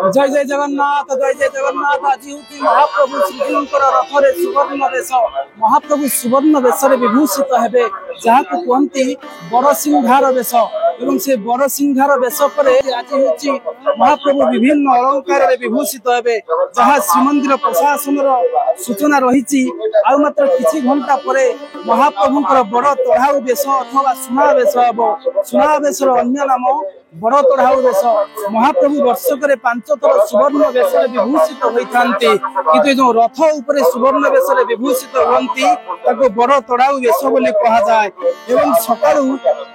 जय जय जगन्नाथ आज हूँ महाप्रभु श्रीजीवर रथरे सुवर्ण बेश महाप्रभु सुवर्ण बेश विभूषित हेबे जहाँ को कहती बड़सिंहार बेश एवं से बड़सिंहार बेश पर आज हूँ महाप्रभु विभिन्न अलंकार विभूषित हेबे जहाँ श्रीमंदिर प्रशासन सूचना रही मात्र किछि घंटा पर महाप्रभुंकर बड़ तढ़ाऊ बेश अथवा सुनाबेश हम सुनाबेश अन्य नाम बड़ तढ़ाऊ बेश महाप्रभु वर्षक 5 थर सुवर्ण बेश विभूषित होती कि जो रथ उपर सुवर्ण बेश विभूषित होती बड़ तढ़ाऊ बेश बोली कहुए एवं सकाळु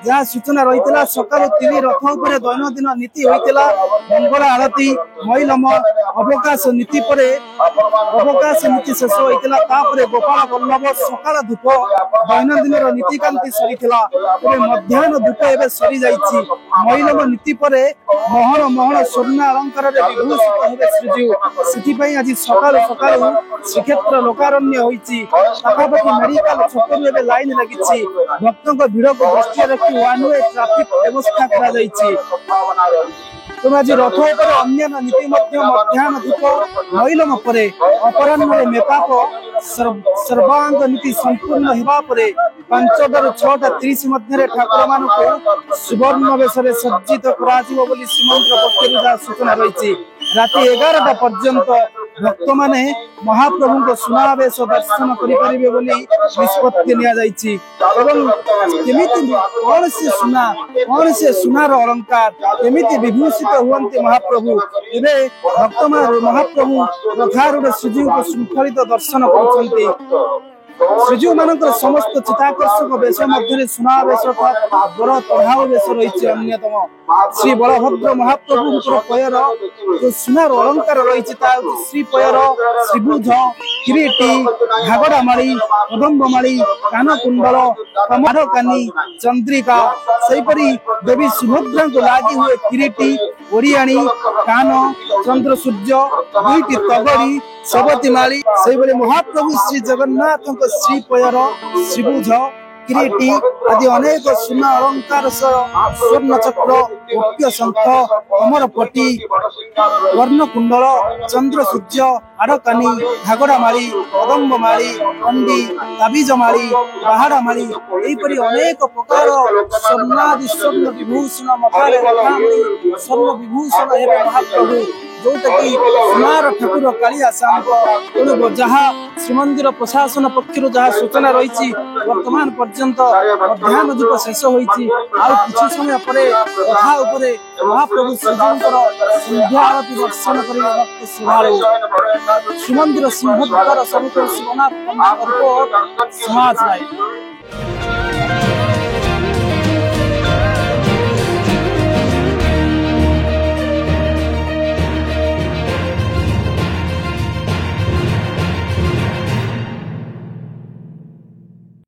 जहाँ सूचना रही सकाळु 3 रथ उपर दैनंदिन नीति होता मंगल आरती मैलम अवकाश नीति पर अवकाश नीति शेष होता गोपाल वल्लभ सकाळ धूप दैनंदिन नीतिकांति सरी मध्याह्न धूप एवं सरी जाइए मैलम नीति पर महल महल स्वर्ण अलंकार विभूषित हेबे श्रीजीव से आज सकाल सकाल श्रीक्षेत्र लोकारण्य होती पाखापाखि मेडिकल छकरू एवं लाइन लगी भक्तों भीड़ को दृष्टि रखी वन वे ट्राफिक व्यवस्था तेणु आज रथ उपर अन्य नीति मध्याह्न धूप मैलम पर अपराह्न मेकअप सर्वांग नीति संपूर्ण होगा 5टाରୁ 6:30 मध्य ठाकुर मान सुवर्ण बेश सज्जित कर श्रीमंदिर पक्ष सूचना रही राति 11टा पर्यंत भक्त माने महाप्रभु को सुनाबेश दर्शन करें निष्पत्ति कौन से सुनार अलंकार केमिति विभूषित हुए महाप्रभु एवं भक्त महाप्रभु रथारूढ़ श्रीजीव को श्रृंखलित दर्शन कर श्रीजीव मान समस्त चिताकर्षक बेश मध्य सुनाबेश बड़ तढ़ाऊ बेश रही अन्यतम श्री बलभद्र महाप्रभु पयर जो सुनार अलंकार रही श्रीपयर श्रीभुज किरीटी घागड़ामाली कदम्बमाली कानकुंडल कमारकानी चंद्रिका सेपरी देवी सुभद्रा को लगी हुए किरीटी ओडियाणी कान चंद्र सूर्य दुईटी तगड़ी सबती माली से महाप्रभु श्री जगन्नाथ श्रीपयर श्रीभुज किरीटी आदि अनेक सुना अलंकार स्वर्ण चक्र गोप्य शंख कमरपट्टी वर्णकुंडल चंद्र सूर्य आड़कानी घागड़ामाली कदम्बमाली कंडी ताबिजमाली बाहाड़ामाली यहीपरि अनेक प्रकार स्वर्णादि स्वर्ण विभूषण मथारे स्वर्ण विभूषण हेबे महाप्रभु जोटा कि सुनार ठाकुर कालिया तेणु जहाँ श्रीमंदिर प्रशासन पक्षर जहाँ सूचना रही वर्तमान पर्यंत मध्याह्न धूप शेष होती किसी समय पर रथा उपरे महाप्रभु श्रीजीवर संध्या आरती दर्शन कर श्रीमंदिर सिंहद्वार समिति शिवनाथ रिपोर्ट समाज लाइव।